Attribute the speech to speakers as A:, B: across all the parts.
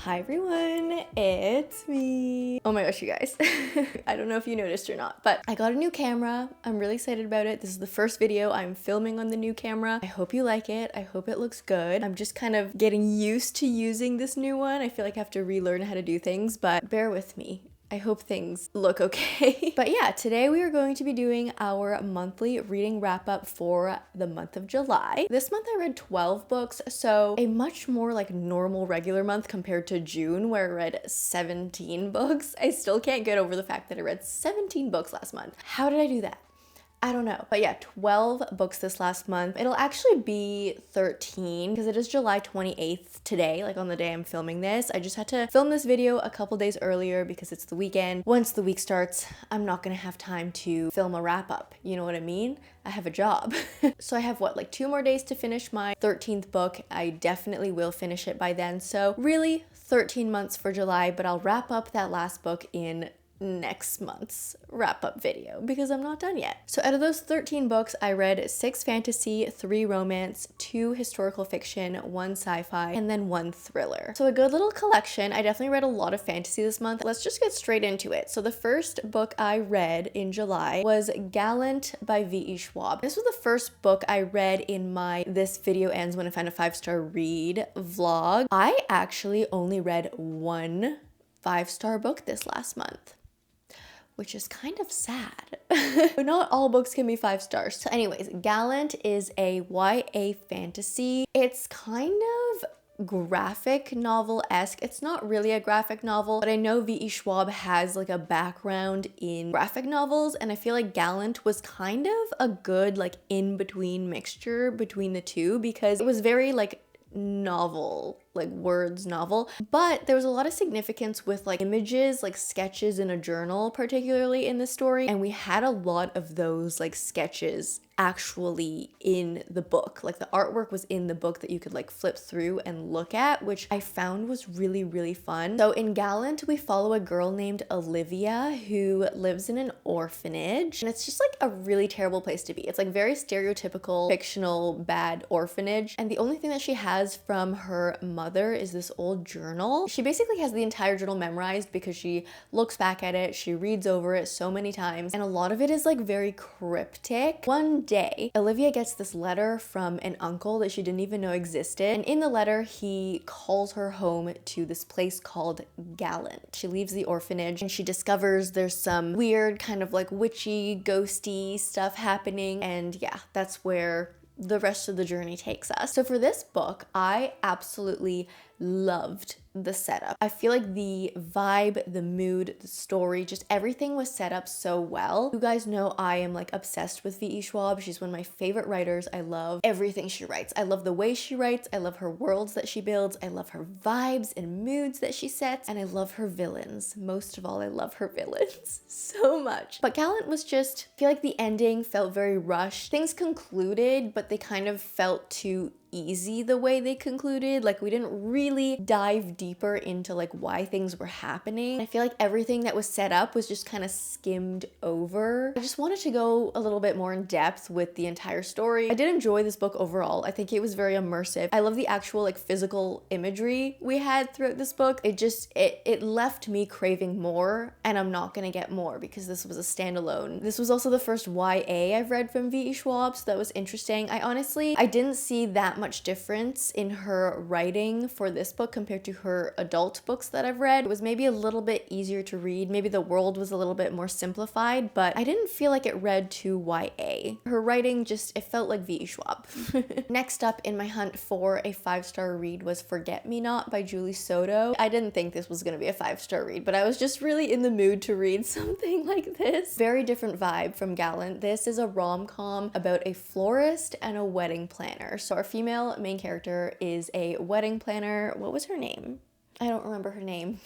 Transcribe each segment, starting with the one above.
A: Hi everyone, it's me. Oh my gosh, you guys. I don't know if you noticed or not, but I got a new camera. I'm really excited about it. This is the first video I'm filming on the new camera. I hope you like it. I hope it looks good. I'm just kind of getting used to using this new one. I feel like I have to relearn how to do things, but bear with me. I hope things look okay. But yeah, today we are going to be doing our monthly reading wrap up for the month of July. This month I read 12 books, so a much more like normal regular month compared to June where I read 17 books. I still can't get over the fact that I read 17 books last month. How did I do that? I don't know. But yeah, 12 books this last month. It'll actually be 13 because it is July 28th today, like on the day I'm filming this. I just had to film this video a couple days earlier because it's the weekend. Once the week starts, I'm not gonna have time to film a wrap up. You know what I mean? I have a job. So I have what, like 2 more days to finish my 13th book. I definitely will finish it by then. So really 13 months for July, but I'll wrap up that last book in next month's wrap up video because I'm not done yet. So out of those 13 books, I read 6 fantasy, 3 romance, 2 historical fiction, 1 sci-fi, and then 1 thriller. So a good little collection. I definitely read a lot of fantasy this month. Let's just get straight into it. So the first book I read in July was Gallant by V.E. Schwab. This was the first book I read in my This Video Ends When I Find a 5-Star Read vlog. I actually only read 1 5-star book this last month, which is kind of sad. But not all books can be 5 stars. So anyways, Gallant is a YA fantasy. It's kind of graphic novel-esque. It's not really a graphic novel, but I know V.E. Schwab has like a background in graphic novels, and I feel like Gallant was kind of a good like in-between mixture between the two because it was very like novel, like words novel, but there was a lot of significance with like images, like sketches in a journal, particularly in the story, and we had a lot of those like sketches actually in the book. Like the artwork was in the book that you could like flip through and look at, which I found was really, really fun. So in Gallant, we follow a girl named Olivia who lives in an orphanage, and it's just like a really terrible place to be. It's like very stereotypical, fictional, bad orphanage, and the only thing that she has from her mother is this old journal. She basically has the entire journal memorized because she looks back at it, she reads over it so many times, and a lot of it is like very cryptic. One day, Olivia gets this letter from an uncle that she didn't even know existed, and in the letter he calls her home to this place called Gallant. She leaves the orphanage and she discovers there's some weird kind of like witchy, ghosty stuff happening, and yeah, that's where the rest of the journey takes us. So for this book, I absolutely loved the setup. I feel like the vibe, the mood, the story, just everything was set up so well. You guys know I am like obsessed with V.E. Schwab. She's one of my favorite writers. I love everything she writes. I love the way she writes. I love her worlds that she builds. I love her vibes and moods that she sets. And I love her villains. Most of all, I love her villains so much. But Gallant was just, I feel like the ending felt very rushed. Things concluded, but they kind of felt too easy the way they concluded. Like we didn't really dive deeper into like why things were happening. I feel like everything that was set up was just kind of skimmed over. I just wanted to go a little bit more in depth with the entire story. I did enjoy this book overall. I think it was very immersive. I love the actual like physical imagery we had throughout this book. It left me craving more, and I'm not gonna get more because this was a standalone. This was also the first YA I've read from V.E. Schwab, so that was interesting. I didn't see that much difference in her writing for this book compared to her adult books that I've read. It was maybe a little bit easier to read. Maybe the world was a little bit more simplified, but I didn't feel like it read too YA. Her writing just, it felt like V.E. Schwab. Next up in my hunt for a 5-star read was Forget Me Not by Julie Soto. I didn't think this was gonna be a 5-star read, but I was just really in the mood to read something like this. Very different vibe from Gallant. This is a rom-com about a florist and a wedding planner. So our female main character is a wedding planner. What was her name? I don't remember her name.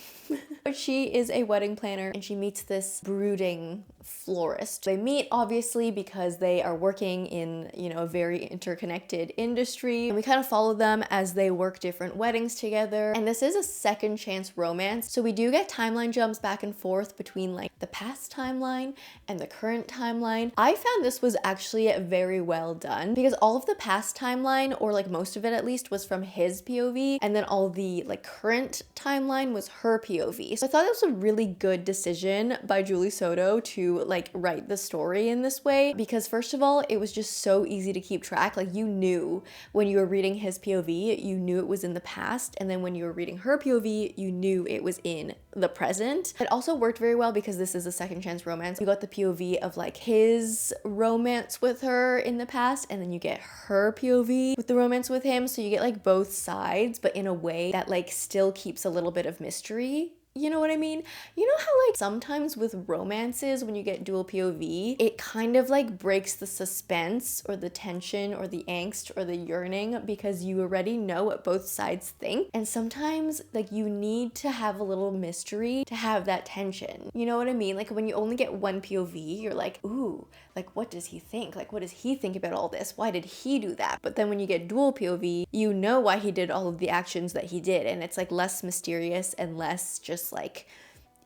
A: But she is a wedding planner and she meets this brooding florist. They meet obviously because they are working in, you know, a very interconnected industry, and we kind of follow them as they work different weddings together. And this is a second chance romance, so we do get timeline jumps back and forth between like the past timeline and the current timeline. I found this was actually very well done because all of the past timeline, or like most of it at least, was from his POV, and then all the like current timeline was her POV. So I thought that was a really good decision by Julie Soto to like write the story in this way, because first of all, it was just so easy to keep track. Like you knew when you were reading his POV, you knew it was in the past, and then when you were reading her POV, you knew it was in the present. It also worked very well because this is a second chance romance. You got the POV of like his romance with her in the past, and then you get her POV with the romance with him, so you get like both sides, but in a way that like still keeps a little bit of mystery. You know what I mean? You know how like sometimes with romances, when you get dual POV, it kind of like breaks the suspense or the tension or the angst or the yearning because you already know what both sides think. And sometimes like you need to have a little mystery to have that tension. You know what I mean? Like when you only get one POV, you're like, ooh, like what does he think? Like what does he think about all this? Why did he do that? But then when you get dual POV, you know why he did all of the actions that he did, and it's like less mysterious and less just like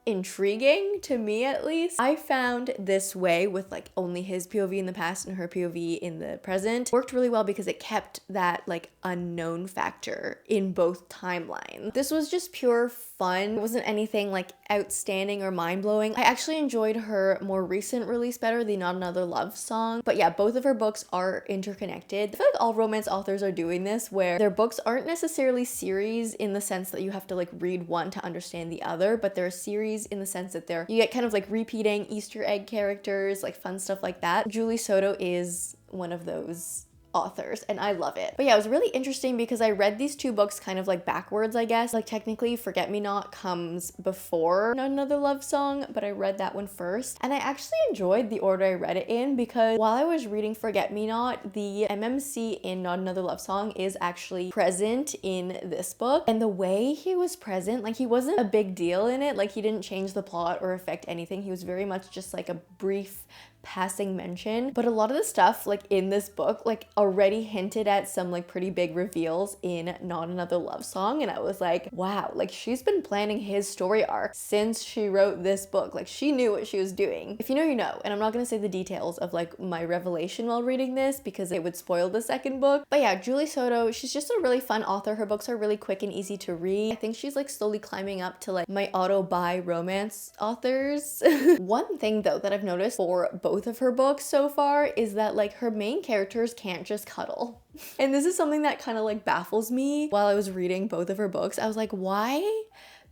A: intriguing, to me at least. I found this way with like only his POV in the past and her POV in the present worked really well because it kept that like unknown factor in both timelines. This was just pure fun. It wasn't anything like outstanding or mind-blowing. I actually enjoyed her more recent release better, the Not Another Love Song. But yeah, both of her books are interconnected. I feel like all romance authors are doing this, where their books aren't necessarily series in the sense that you have to like read one to understand the other, but they're a series in the sense that you get kind of like repeating Easter egg characters, like fun stuff like that. Julie Soto is one of those authors, and I love it. But yeah, it was really interesting because I read these two books kind of like backwards, I guess. Like technically Forget Me Not comes before Not Another Love Song, but I read that one first, and I actually enjoyed the order I read it in because while I was reading Forget Me Not, the MMC in Not Another Love Song is actually present in this book, and the way he was present, like he wasn't a big deal in it, like he didn't change the plot or affect anything. He was very much just like a brief passing mention, but a lot of the stuff like in this book like already hinted at some like pretty big reveals in Not Another Love Song, and I was like, wow, like she's been planning his story arc since she wrote this book. Like she knew what she was doing. If you know, you know. And I'm not gonna say the details of like my revelation while reading this because it would spoil the second book. But yeah, Julie Soto, she's just a really fun author. Her books are really quick and easy to read. I think she's like slowly climbing up to like my auto-buy romance authors. One thing though that I've noticed for both of her books so far is that like her main characters can't just cuddle. And this is something that kind of like baffles me while I was reading both of her books. I was like, why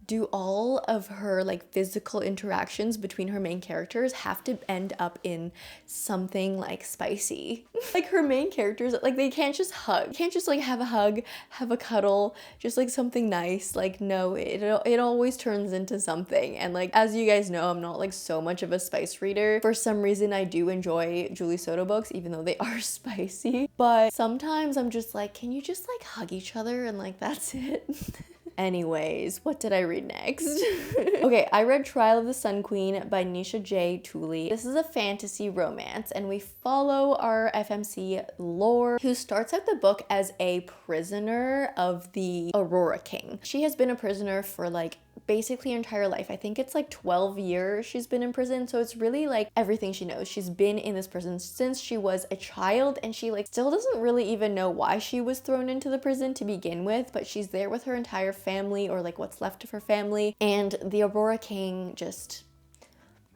A: do all of her like physical interactions between her main characters have to end up in something like spicy? Like her main characters, like they can't just hug. Can't just like have a hug, have a cuddle, just like something nice. Like no, it always turns into something. And like as you guys know, I'm not like so much of a spice reader. For some reason I do enjoy Julie Soto books even though they are spicy. But sometimes I'm just like, can you just like hug each other and like that's it? Anyways, what did I read next? Okay, I read Trial of the Sun Queen by Nisha J. Tuli. This is a fantasy romance, and we follow our FMC Lore, who starts out the book as a prisoner of the Aurora King. She has been a prisoner for like basically her entire life. I think it's like 12 years she's been in prison, so it's really like everything she knows. She's been in this prison since she was a child, and she like still doesn't really even know why she was thrown into the prison to begin with, but she's there with her entire family, or like what's left of her family, and the Aurora King just,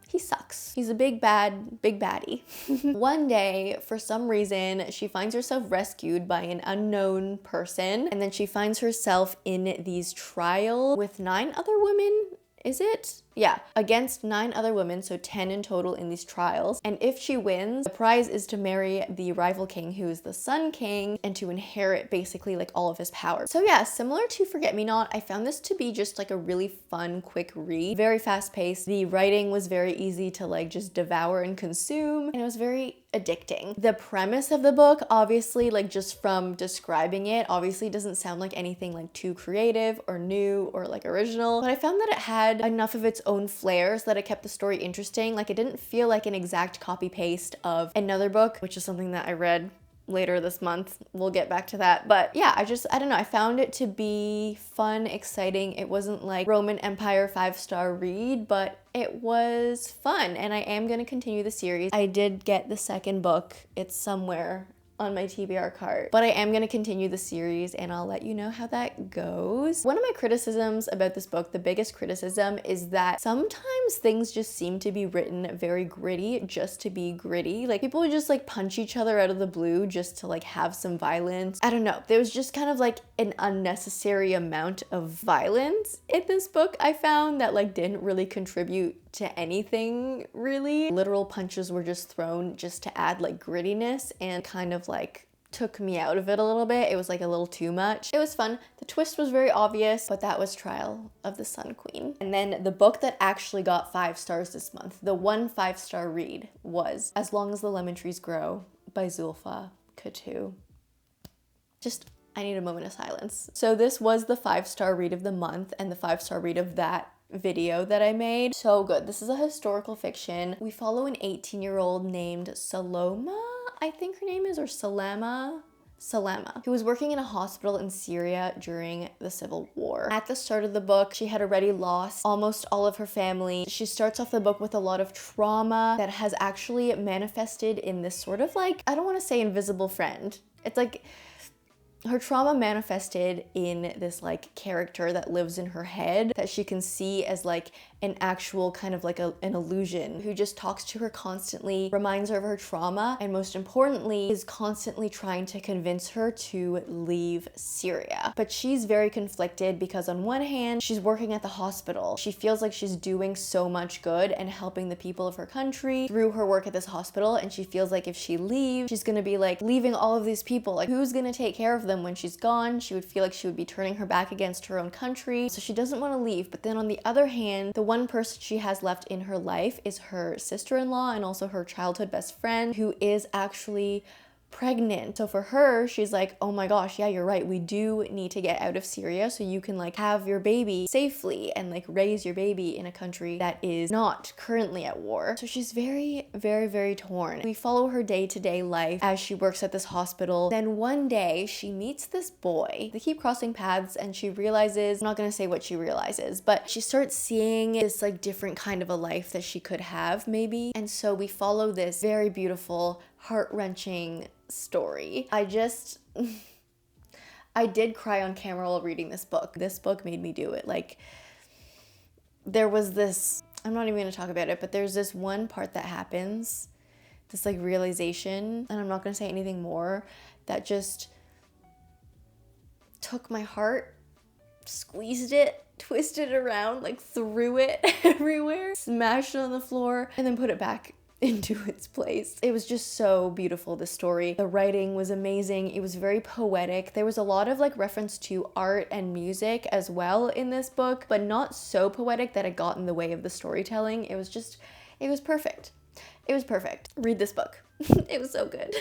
A: he sucks. He's a big baddie. One day, for some reason, she finds herself rescued by an unknown person, and then she finds herself in these trial with 9 other women. Is it? Yeah, against 9 other women, so 10 in total in these trials. And if she wins, the prize is to marry the rival king, who is the Sun King, and to inherit basically like all of his power. So yeah, similar to Forget Me Not, I found this to be just like a really fun, quick read. Very fast paced. The writing was very easy to like just devour and consume, and it was very addicting. The premise of the book, obviously, like just from describing it, obviously doesn't sound like anything like too creative or new or like original, but I found that it had enough of its own flair so that it kept the story interesting. Like, it didn't feel like an exact copy paste of another book, which is something that I read later this month. We'll get back to that. But yeah, I don't know. I found it to be fun, exciting. It wasn't like Roman Empire 5-star read, but it was fun. And I am going to continue the series. I did get the second book. It's somewhere on my TBR cart, but I am going to continue the series and I'll let you know how that goes. One of my criticisms about this book, the biggest criticism, is that sometimes things just seem to be written very gritty just to be gritty. Like, people would just like punch each other out of the blue just to like have some violence. I don't know. There was just kind of like an unnecessary amount of violence in this book, I found, that like didn't really contribute to anything really. Literal punches were just thrown just to add like grittiness and kind of like took me out of it a little bit. It was like a little too much. It was fun. The twist was very obvious, but that was Trial of the Sun Queen. And then the book that actually got 5 stars this month, the one 5-star read, was As Long as the Lemon Trees Grow by Zoulfa, Katouh. I need a moment of silence. So this was the 5-star read of the month and the 5-star read of that video that I made. So good. This is a historical fiction. We follow an 18-year-old named Saloma, I think her name is, or Salama, who was working in a hospital in Syria during the civil war. At the start of the book, she had already lost almost all of her family. She starts off the book with a lot of trauma that has actually manifested in this sort of like, I don't want to say invisible friend. It's like her trauma manifested in this like character that lives in her head that she can see as like an actual kind of like an illusion, who just talks to her constantly, reminds her of her trauma, and most importantly is constantly trying to convince her to leave Syria. But she's very conflicted because on one hand, she's working at the hospital. She feels like she's doing so much good and helping the people of her country through her work at this hospital, and she feels like if she leaves, she's gonna be like leaving all of these people. Like, who's gonna take care of them when she's gone? She would feel like she would be turning her back against her own country, so she doesn't want to leave. But then on the other hand, the one person she has left in her life is her sister-in-law and also her childhood best friend, who is actually pregnant. So for her, she's like, oh my gosh, yeah, you're right. We do need to get out of Syria so you can like have your baby safely and like raise your baby in a country that is not currently at war. So she's very, very, very torn. We follow her day-to-day life as she works at this hospital. Then one day she meets this boy. They keep crossing paths and she realizes, I'm not gonna say what she realizes, but she starts seeing this like different kind of a life that she could have maybe. And so we follow this very beautiful, heart-wrenching story. I did cry on camera while reading this book. This book made me do it. Like, there was this, I'm not even gonna talk about it, but there's this one part that happens, this like realization, and I'm not gonna say anything more, that just took my heart, squeezed it, twisted it around, like threw it everywhere, smashed it on the floor, and then put it back into its place. It was just so beautiful, this story. The writing was amazing. It was very poetic. There was a lot of like reference to art and music as well in this book, but not so poetic that it got in the way of the storytelling. It was perfect. It was perfect. Read this book. It was so good.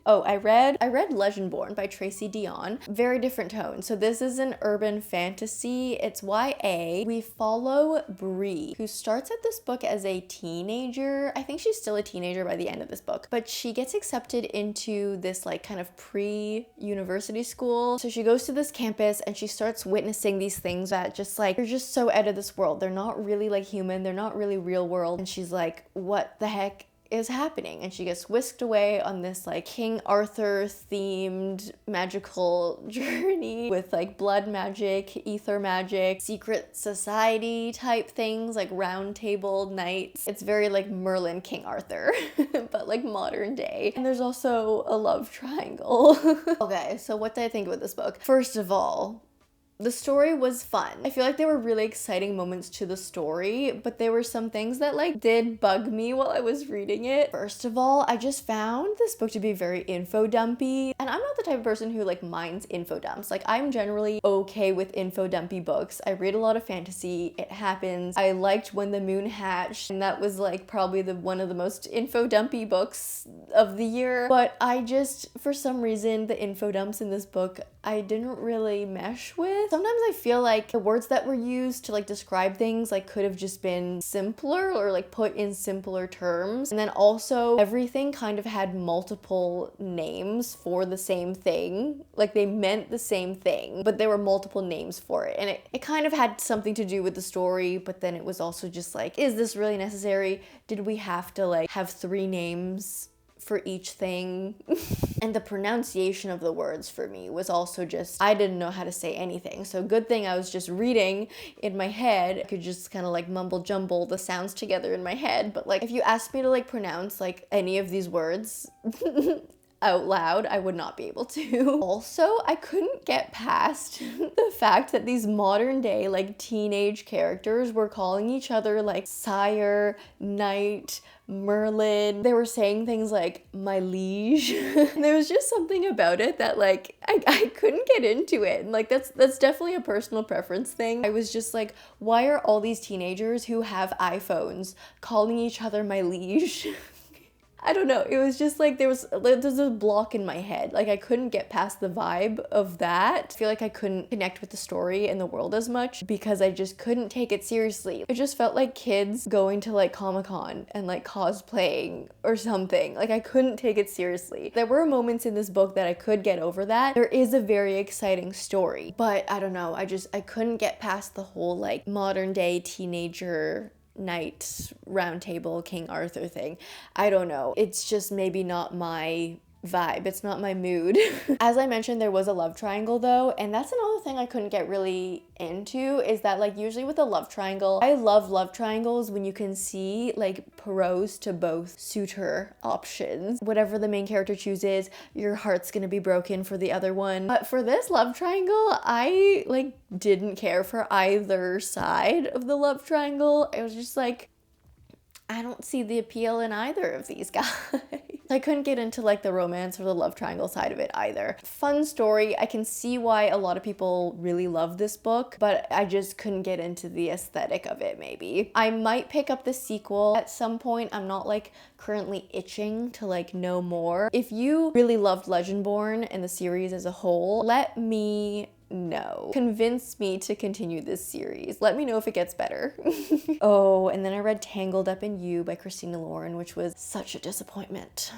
A: Oh, I read Legendborn by Tracy Deonn. Very different tone. So this is an urban fantasy. It's YA. We follow Bree, who starts at this book as a teenager. I think she's still a teenager by the end of this book, but she gets accepted into this like kind of pre-university school. So she goes to this campus and she starts witnessing these things that just like, they're just so out of this world. They're not really like human. They're not really real world. And she's like, what the heck is happening? And she gets whisked away on this like King Arthur themed magical journey with like blood magic, ether magic, secret society type things, like round table knights. It's very like Merlin King Arthur but like modern day. And there's also a love triangle. Okay, so what did I think about this book? First of all, the story was fun. I feel like there were really exciting moments to the story, but there were some things that like did bug me while I was reading it. First of all, I just found this book to be very info dumpy, and I'm not the type of person who like minds info dumps. Like, I'm generally okay with info dumpy books. I read a lot of fantasy. It happens. I liked When the Moon Hatched, and that was like probably one of the most info dumpy books of the year. But I just, for some reason, the info dumps in this book I didn't really mesh with. with. Sometimes I feel like the words that were used to like describe things like could have just been simpler or like put in simpler terms. And then also everything kind of had multiple names for the same thing. Like they meant the same thing, but there were multiple names for it. And it kind of had something to do with the story, but then it was also just like, is this really necessary? Did we have to like have 3 names for each thing? And the pronunciation of the words for me was also just, I didn't know how to say anything. So good thing I was just reading in my head. I could just kind of like mumble jumble the sounds together in my head. But like if you asked me to like pronounce like any of these words out loud, I would not be able to. Also, I couldn't get past the fact that these modern day like teenage characters were calling each other like sire, knight, Merlin. They were saying things like my liege. There was just something about it that like I couldn't get into it. And like that's definitely a personal preference thing. I was just like, why are all these teenagers who have iPhones calling each other my liege? I don't know. It was just like there's a block in my head. Like I couldn't get past the vibe of that. I feel like I couldn't connect with the story and the world as much because I just couldn't take it seriously. It just felt like kids going to like Comic-Con and like cosplaying or something. Like I couldn't take it seriously. There were moments in this book that I could get over that. There is a very exciting story, but I don't know. I couldn't get past the whole like modern day teenager knight round table King Arthur thing. I don't know. It's just maybe not my vibe. It's not my mood. As I mentioned, there was a love triangle though, and that's another thing I couldn't get really into is that like usually with a love triangle, I love love triangles when you can see like pros to both suitor options. Whatever the main character chooses, your heart's gonna be broken for the other one. But for this love triangle, I like didn't care for either side of the love triangle. It was just like, I don't see the appeal in either of these guys. I couldn't get into like the romance or the love triangle side of it either. Fun story. I can see why a lot of people really love this book, but I just couldn't get into the aesthetic of it maybe. I might pick up the sequel at some point. I'm not like currently itching to like know more. If you really loved Legendborn and the series as a whole, let me know. Convince me to continue this series. Let me know if it gets better. Oh, and then I read Tangled Up in You by Christina, which was such a disappointment.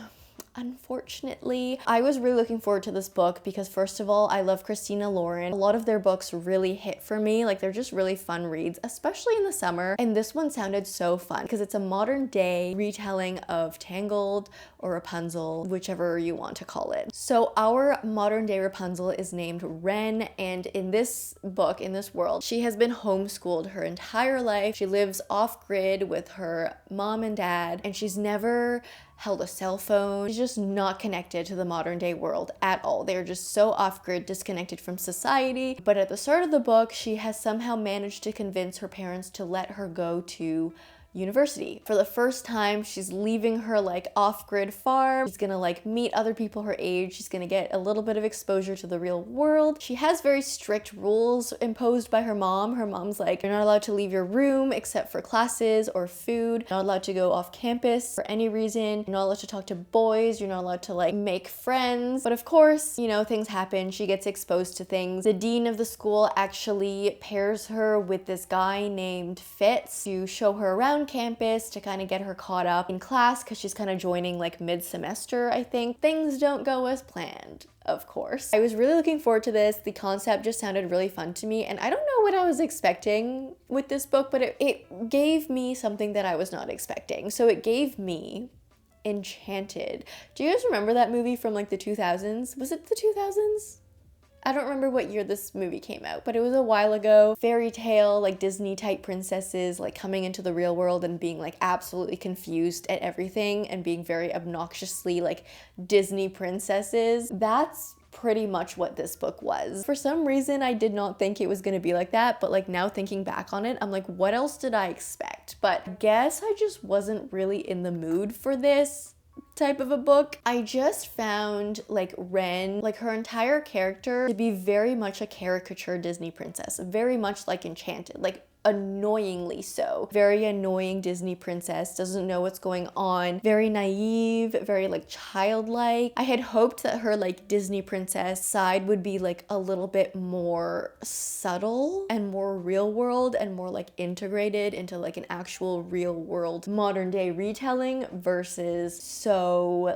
A: Unfortunately, I was really looking forward to this book because first of all, I love Christina. A lot of their books really hit for me. Like they're just really fun reads, especially in the summer. And this one sounded so fun because it's a modern day retelling of Tangled or Rapunzel, whichever you want to call it. So our modern day Rapunzel is named Wren, and in this book, in this world, she has been homeschooled her entire life. She lives off-grid with her mom and dad, and she's never held a cell phone. She's just not connected to the modern day world at all. They're just so off-grid, disconnected from society. But at the start of the book, she has somehow managed to convince her parents to let her go to university. For the first time, she's leaving her like off-grid farm. She's gonna like meet other people her age. She's gonna get a little bit of exposure to the real world. She has very strict rules imposed by her mom. Her mom's like, you're not allowed to leave your room except for classes or food. You're not allowed to go off campus for any reason. You're not allowed to talk to boys. You're not allowed to like make friends. But of course, you know, things happen. She gets exposed to things. The dean of the school actually pairs her with this guy named Fitz to show her around campus to kind of get her caught up in class because she's kind of joining like mid-semester, I think. Things don't go as planned, of course. I was really looking forward to this. The concept just sounded really fun to me, and I don't know what I was expecting with this book, but it gave me something that I was not expecting. So it gave me Enchanted. Do you guys remember that movie from like the 2000s? Was it the 2000s? I don't remember what year this movie came out, but it was a while ago. Fairy tale, like Disney type princesses, like coming into the real world and being like absolutely confused at everything and being very obnoxiously like Disney princesses. That's pretty much what this book was. For some reason, I did not think it was gonna be like that, but like now thinking back on it, I'm like, what else did I expect? But I guess I just wasn't really in the mood for this type of a book. I just found like Wren, like her entire character, to be very much a caricature Disney princess, very much like Enchanted, like annoyingly so. Very annoying Disney princess, doesn't know what's going on, very naive, very like childlike. I had hoped that her like Disney princess side would be like a little bit more subtle and more real world and more like integrated into like an actual real world modern day retelling versus so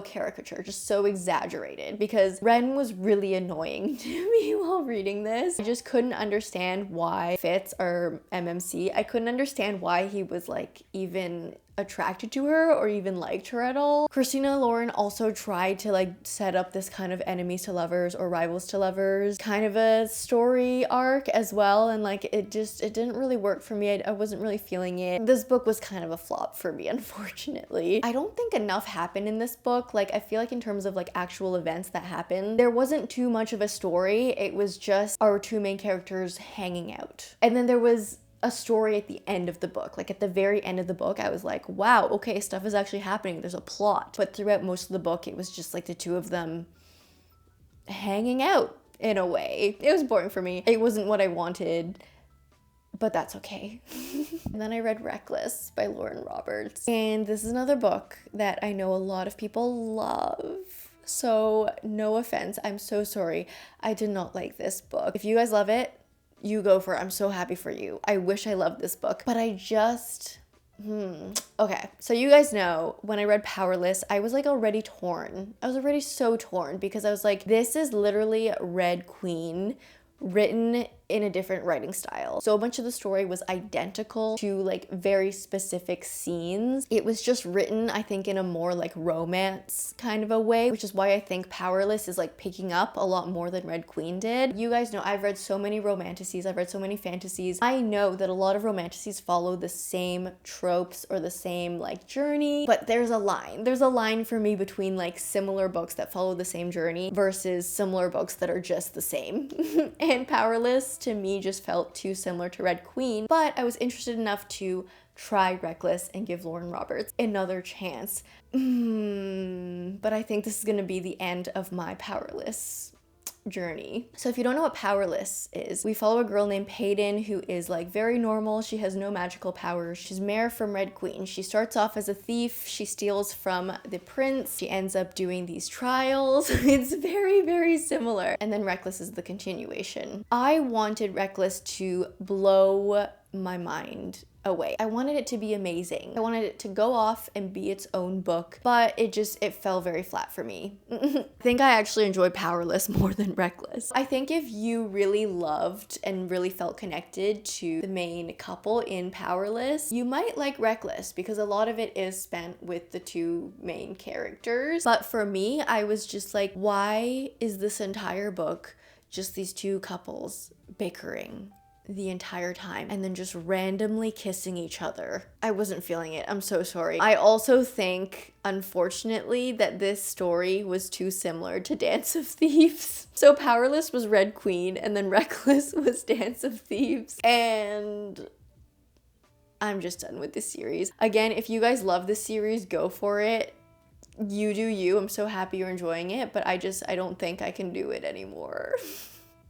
A: caricature, just so exaggerated, because Ren was really annoying to me while reading this. I just couldn't understand why Fitz, or MMC, I couldn't understand why he was like even attracted to her or even liked her at all. Christina Lauren also tried to like set up this kind of enemies to lovers or rivals to lovers kind of a story arc as well, and like it didn't really work for me. I wasn't really feeling it. This book was kind of a flop for me, unfortunately. I don't think enough happened in this book. Like I feel like in terms of like actual events that happened, there wasn't too much of a story. It was just our two main characters hanging out, and then there was a story at the end of the book. Like at the very end of the book, I was like, wow, okay, stuff is actually happening. There's a plot. But throughout most of the book, it was just like the two of them hanging out in a way. It was boring for me. It wasn't what I wanted, but that's okay. And then I read Reckless by Lauren Roberts. And this is another book that I know a lot of people love. So no offense, I'm so sorry. I did not like this book. If you guys love it, you go for it. I'm so happy for you. I wish I loved this book, but I just, okay. So you guys know when I read Powerless, I was like already torn. I was already so torn because I was like, this is literally Red Queen written in a different writing style. So much of the story was identical to like very specific scenes. It was just written, I think, in a more like romance kind of a way, which is why I think Powerless is like picking up a lot more than Red Queen did. You guys know I've read so many romanticises, I've read so many fantasies. I know that a lot of romanticises follow the same tropes or the same like journey, but there's a line. There's a line for me between like similar books that follow the same journey versus similar books that are just the same. And Powerless to me just felt too similar to Red Queen, but I was interested enough to try Reckless and give Lauren Roberts another chance. But I think this is gonna be the end of my Powerless journey. So if you don't know what Powerless is, we follow a girl named Payton who is like very normal. She has no magical powers. She's Mare from Red Queen. She starts off as a thief. She steals from the prince. She ends up doing these trials. It's very, very similar. And then Reckless is the continuation. I wanted Reckless to blow my mind away. I wanted it to be amazing. I wanted it to go off and be its own book, but it fell very flat for me. I think I actually enjoyed Powerless more than Reckless. I think if you really loved and really felt connected to the main couple in Powerless, you might like Reckless because a lot of it is spent with the two main characters. But for me, I was just like, why is this entire book just these two couples bickering the entire time and then just randomly kissing each other? I wasn't feeling it. I'm so sorry. I also think, unfortunately, that this story was too similar to Dance of Thieves. So Powerless was Red Queen and then Reckless was Dance of Thieves. And I'm just done with this series. Again, if you guys love this series, go for it. You do you. I'm so happy you're enjoying it, but I don't think I can do it anymore.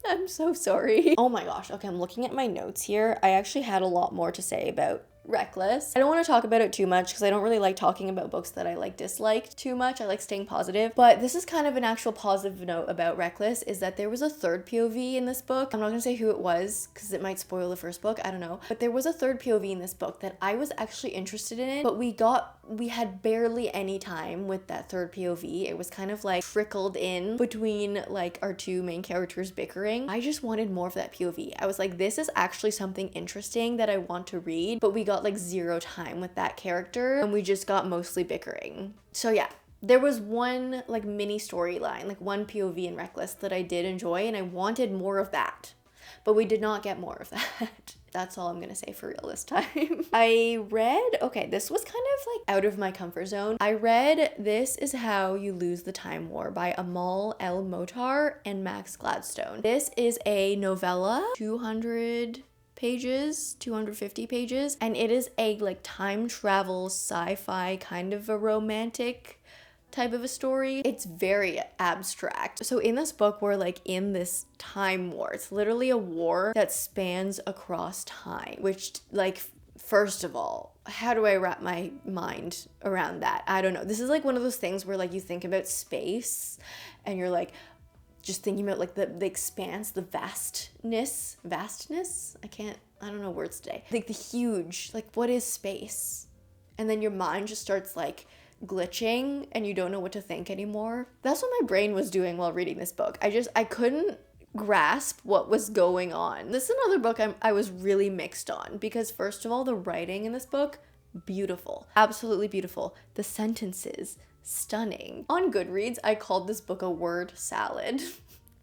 A: I'm so sorry. Oh my gosh. Okay, I'm looking at my notes here. I actually had a lot more to say about Reckless. I don't want to talk about it too much because I don't really like talking about books that I like disliked too much. I like staying positive, but this is kind of an actual positive note about Reckless, is that there was a third POV in this book. I'm not gonna say who it was because it might spoil the first book, I don't know, but there was a third POV in this book that I was actually interested in it, but we had barely any time with that third POV. It was kind of like trickled in between like our two main characters bickering. I just wanted more of that POV. I was like, this is actually something interesting that I want to read, but we got like zero time with that character and we just got mostly bickering. So yeah, there was one like mini storyline, like one POV in Reckless that I did enjoy and I wanted more of that, but we did not get more of that. That's all I'm gonna say for real this time. I read, okay, this was kind of like out of my comfort zone. I read This Is How You Lose the Time War by Amal, El-Mohtar, and Max Gladstone. This is a novella, 200 pages, 250 pages, and it is a like time travel sci-fi kind of a romantic type of a story. It's very abstract. So in this book, we're like in this time war. It's literally a war that spans across time, which like, first of all, how do I wrap my mind around that? I don't know. This is like one of those things where like you think about space and you're like just thinking about like the expanse, the vastness. I don't know words today. Like the huge, like what is space? And then your mind just starts like glitching and you don't know what to think anymore. That's what my brain was doing while reading this book. I couldn't grasp what was going on. This is another book I was really mixed on because first of all, the writing in this book, beautiful, absolutely beautiful. The sentences, stunning. On Goodreads, I called this book a word salad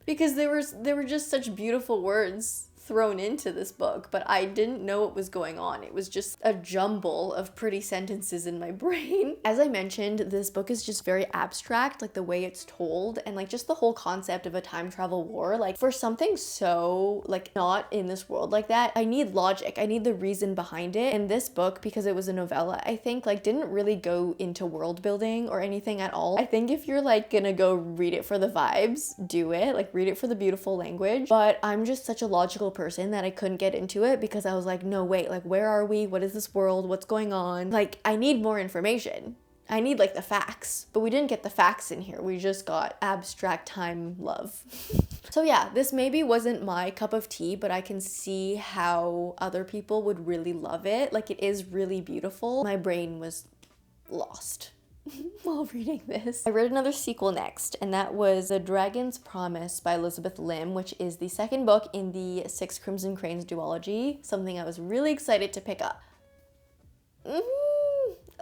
A: because there were just such beautiful words thrown into this book, but I didn't know what was going on. It was just a jumble of pretty sentences in my brain. As I mentioned, this book is just very abstract, like the way it's told and like just the whole concept of a time travel war. Like for something so like not in this world like that, I need logic. I need the reason behind it. And this book, because it was a novella, I think like didn't really go into world building or anything at all. I think if you're like gonna go read it for the vibes, do it. Like read it for the beautiful language. But I'm just such a logical person that I couldn't get into it because I was like, no, wait, like where are we? What is this world? What's going on? Like I need more information. I need like the facts, but we didn't get the facts in here. We just got abstract time love. So yeah, this maybe wasn't my cup of tea, but I can see how other people would really love it. Like it is really beautiful. My brain was lost while reading this. I read another sequel next, and that was The Dragon's Promise by Elizabeth Lim, which is the second book in the Six Crimson Cranes duology, something I was really excited to pick up.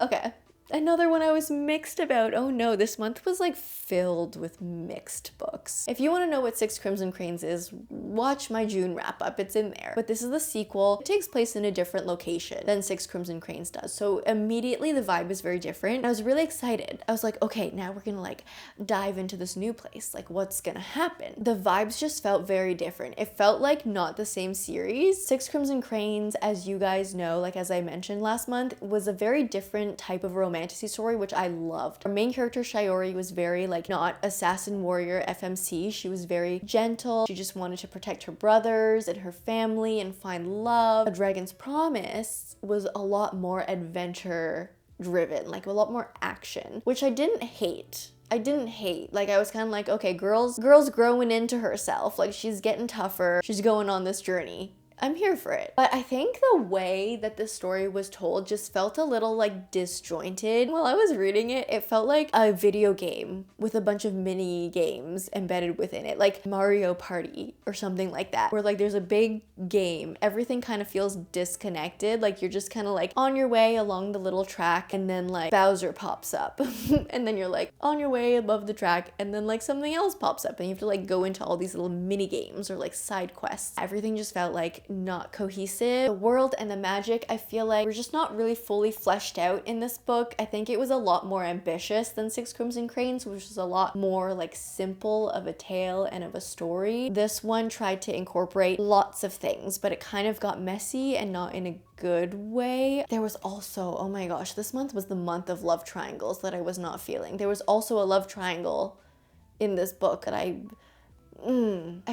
A: Okay. Another one I was mixed about. Oh no, this month was like filled with mixed books. If you want to know what Six Crimson Cranes is, watch my June wrap up, it's in there. But this is the sequel. It takes place in a different location than Six Crimson Cranes does. So immediately the vibe is very different. I was really excited. I was like, okay, now we're gonna like dive into this new place. Like what's gonna happen? The vibes just felt very different. It felt like not the same series. Six Crimson Cranes, as you guys know, like as I mentioned last month, was a very different type of romantic story, which I loved. Our main character Shiori was very like not assassin warrior FMC. She was very gentle. She just wanted to protect her brothers and her family and find love. A Dragon's Promise was a lot more adventure driven, like a lot more action, which I didn't hate. Like I was kind of like, okay, girl's growing into herself. Like she's getting tougher. She's going on this journey. I'm here for it. But I think the way that this story was told just felt a little like disjointed. While I was reading it, it felt like a video game with a bunch of mini games embedded within it, like Mario Party or something like that, where like there's a big game. Everything kind of feels disconnected. Like you're just kind of like on your way along the little track and then like Bowser pops up and then you're like on your way above the track and then like something else pops up and you have to like go into all these little mini games or like side quests. Everything just felt like not cohesive. The world and the magic, I feel like, were just not really fully fleshed out in this book. I think it was a lot more ambitious than Six Crimson Cranes, which was a lot more like simple of a tale and of a story. This one tried to incorporate lots of things, but it kind of got messy and not in a good way. There was also, oh my gosh, this month was the month of love triangles that I was not feeling. There was also a love triangle in this book that I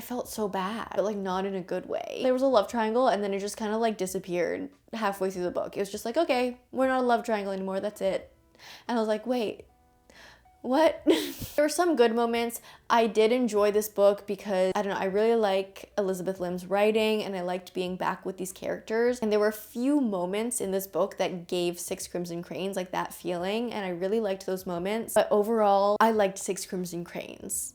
A: felt so bad, but like not in a good way. There was a love triangle and then it just kind of like disappeared halfway through the book. It was just like, okay, we're not a love triangle anymore, that's it. And I was like, wait, what? There were some good moments. I did enjoy this book because, I don't know, I really like Elizabeth Lim's writing and I liked being back with these characters. And there were a few moments in this book that gave Six Crimson Cranes like that feeling and I really liked those moments. But overall, I liked Six Crimson Cranes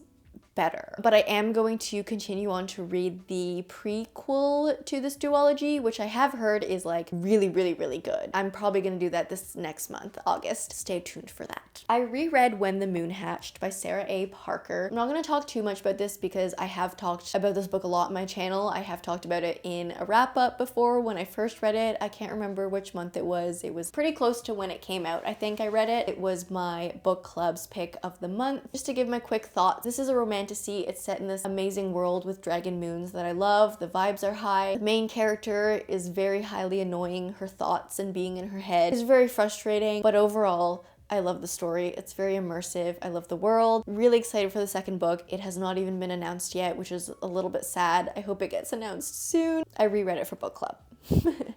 A: better. But I am going to continue on to read the prequel to this duology, which I have heard is like really, really, really good. I'm probably gonna do that this next month, August. Stay tuned for that. I reread When the Moon Hatched by Sarah A. Parker. I'm not gonna talk too much about this because I have talked about this book a lot on my channel. I have talked about it in a wrap up before when I first read it. I can't remember which month it was. It was pretty close to when it came out. I think I read it. It was my book club's pick of the month. Just to give my quick thoughts, this is a romantic. It's set in this amazing world with dragon moons that I love. The vibes are high. The main character is very highly annoying. Her thoughts and being in her head is very frustrating, but overall, I love the story. It's very immersive. I love the world. Really excited for the second book. It has not even been announced yet, which is a little bit sad. I hope it gets announced soon. I reread it for book club.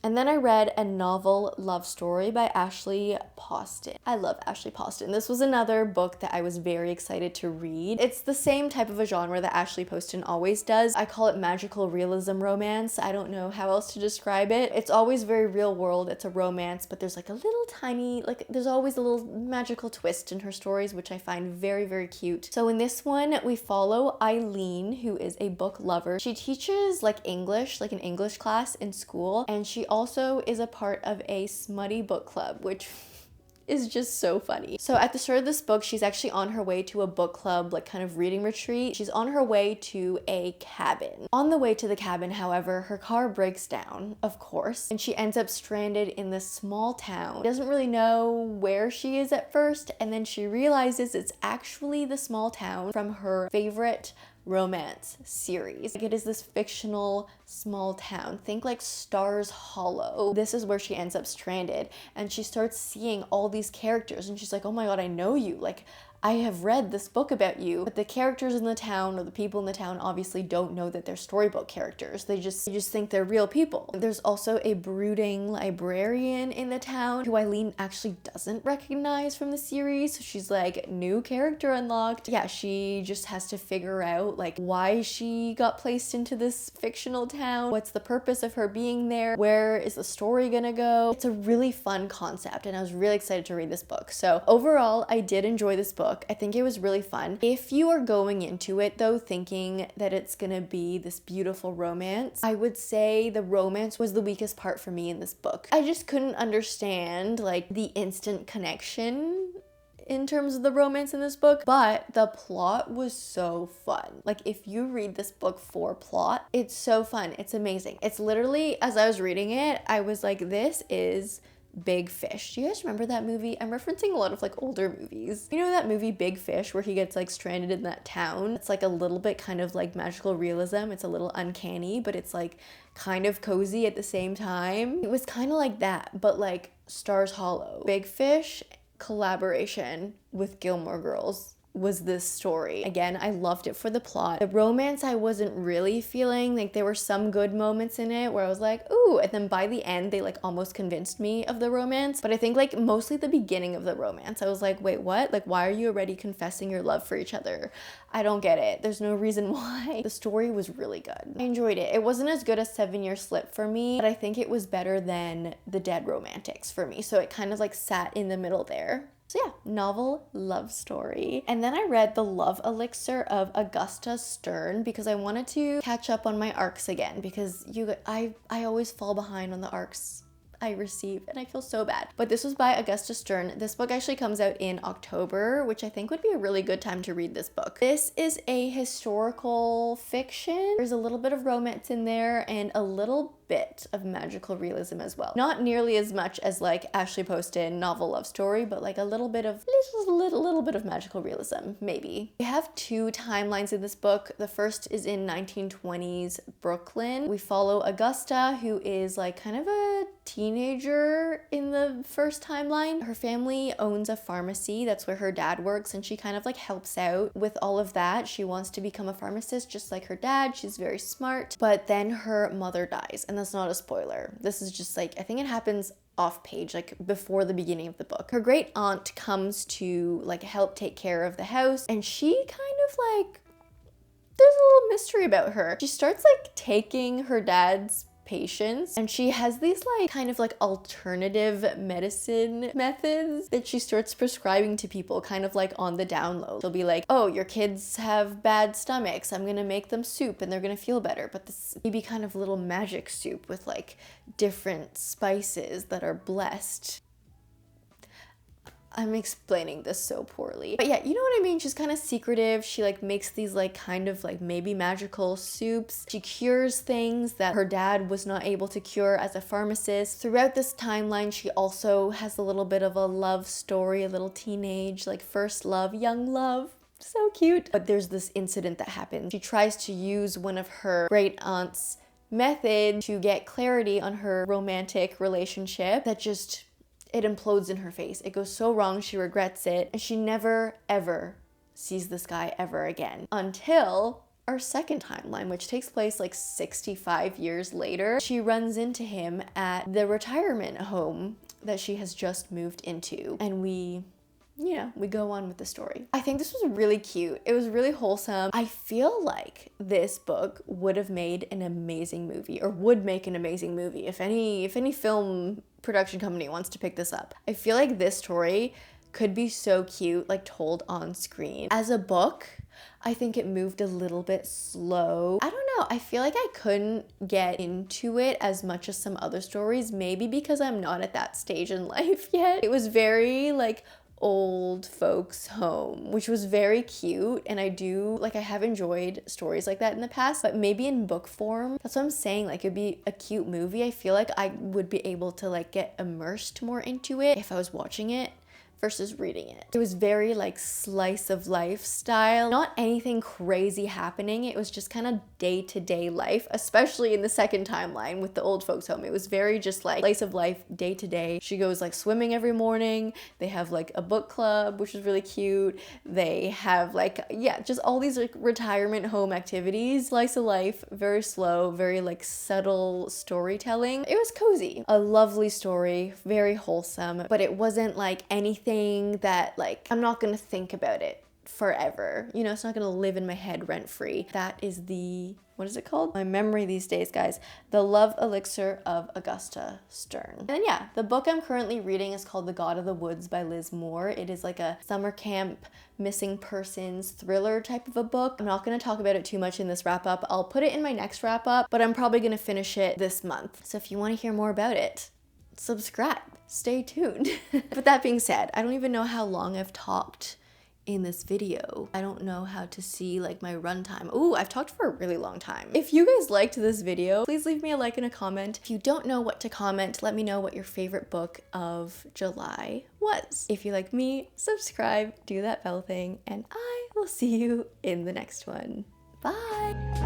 A: And then I read a novel love story by Ashley Poston. I love Ashley Poston. This was another book that I was very excited to read. It's the same type of a genre that Ashley Poston always does. I call it magical realism romance. I don't know how else to describe it. It's always very real world. It's a romance, but there's like a little tiny, like there's always a little magical twist in her stories, which I find very, very cute. So in this one, we follow Eileen, who is a book lover. She teaches like English, like an English class in school, and she also is a part of a smutty book club, which is just so funny. So at the start of this book, she's actually on her way to a book club, like kind of reading retreat. She's on her way to a cabin. On the way to the cabin, however, her car breaks down, of course, and she ends up stranded in this small town. Doesn't really know where she is at first, and then she realizes it's actually the small town from her favorite romance series. Like, it is this fictional small town. Think like Stars Hollow. This is where she ends up stranded, and she starts seeing all these characters, and she's like, oh my god, I know you. Like, I have read this book about you. But the characters in the town, or the people in the town, obviously don't know that they're storybook characters. They just think they're real people. There's also a brooding librarian in the town who Eileen actually doesn't recognize from the series. So she's like, new character unlocked. Yeah, she just has to figure out like why she got placed into this fictional town. What's the purpose of her being there? Where is the story gonna go? It's a really fun concept, and I was really excited to read this book. So overall, I did enjoy this book. I think it was really fun. If you are going into it though thinking that it's gonna be this beautiful romance, I would say the romance was the weakest part for me in this book. I just couldn't understand like the instant connection in terms of the romance in this book, but the plot was so fun. Like, if you read this book for plot, it's so fun. It's amazing. It's literally, as I was reading it, I was like, this is Big Fish. Do you guys remember that movie? I'm referencing a lot of like older movies. You know that movie Big Fish where he gets like stranded in that town? It's like a little bit kind of like magical realism. It's a little uncanny, but it's like kind of cozy at the same time. It was kind of like that, but like Stars Hollow. Big Fish collaboration with Gilmore Girls was this story. Again, I loved it for the plot. The romance I wasn't really feeling. Like, there were some good moments in it where I was like, ooh, and then by the end they like almost convinced me of the romance. But I think like mostly the beginning of the romance, I was like, wait, what? Like, why are you already confessing your love for each other? I don't get it. There's no reason why. The story was really good. I enjoyed it. It wasn't as good as 7 Year Slip for me, but I think it was better than The Dead Romantics for me. So it kind of like sat in the middle there. So yeah, novel love story. And then I read The Love Elixir of Augusta Stern because I wanted to catch up on my arcs again, because I always fall behind on the arcs I receive, and I feel so bad. But this was by Augusta Stern. This book actually comes out in October, which I think would be a really good time to read this book. This is a historical fiction. There's a little bit of romance in there and a little bit of magical realism as well. Not nearly as much as like Ashley Poston novel love story, but like a little bit of little bit of magical realism, maybe. We have 2 timelines in this book. The first is in 1920s Brooklyn. We follow Augusta, who is like kind of a teenager in the first timeline. Her family owns a pharmacy. That's where her dad works, and she kind of like helps out with all of that. She wants to become a pharmacist just like her dad. She's very smart, but then her mother dies, and that's not a spoiler. This is just like, I think it happens off page, like before the beginning of the book. Her great aunt comes to like help take care of the house, and she kind of like, there's a little mystery about her. She starts like taking her dad's patients, and she has these like kind of like alternative medicine methods that she starts prescribing to people kind of like on the down low. She'll be like, oh, your kids have bad stomachs, I'm gonna make them soup and they're gonna feel better. But this maybe kind of little magic soup with like different spices that are blessed. I'm explaining this so poorly. But yeah, you know what I mean? She's kind of secretive. She like makes these like kind of like maybe magical soups. She cures things that her dad was not able to cure as a pharmacist. Throughout this timeline, she also has a little bit of a love story, a little teenage, like first love, young love. So cute. But there's this incident that happens. She tries to use one of her great aunt's method to get clarity on her romantic relationship that just it implodes in her face. It goes so wrong, she regrets it, and she never, ever sees this guy ever again until our second timeline, which takes place like 65 years later. She runs into him at the retirement home that she has just moved into, and we go on with the story. I think this was really cute. It was really wholesome. I feel like this book would have made an amazing movie, or would make an amazing movie if any film production company wants to pick this up. I feel like this story could be so cute, like told on screen. As a book, I think it moved a little bit slow. I don't know, I feel like I couldn't get into it as much as some other stories, maybe because I'm not at that stage in life yet. It was very like old folks home, which was very cute, and I have enjoyed stories like that in the past, but maybe in book form. That's what I'm saying, like it'd be a cute movie. I feel like I would be able to like get immersed more into it if I was watching it versus reading it. It was very like slice of life style, not anything crazy happening. It was just kind of day-to-day life, especially in the second timeline with the old folks home. It was very just like slice of life, day-to-day. She goes like swimming every morning. They have like a book club, which is really cute. They have like, yeah, just all these like retirement home activities. Slice of life, very slow, very like subtle storytelling. It was cozy. A lovely story, very wholesome, but it wasn't like anything that like I'm not gonna think about it forever. You know, it's not gonna live in my head rent free. That is the, what is it called? My memory these days, guys. The Love Elixir of Augusta Stern. And then yeah, the book I'm currently reading is called The God of the Woods by Liz Moore. It is like a summer camp missing persons thriller type of a book. I'm not gonna talk about it too much in this wrap up. I'll put it in my next wrap up, but I'm probably gonna finish it this month. So if you wanna hear more about it, subscribe, stay tuned. But that being said, I don't even know how long I've talked in this video. I don't know how to see like my runtime. Ooh, I've talked for a really long time. If you guys liked this video, please leave me a like and a comment. If you don't know what to comment, let me know what your favorite book of July was. If you like me, subscribe, do that bell thing, and I will see you in the next one. Bye.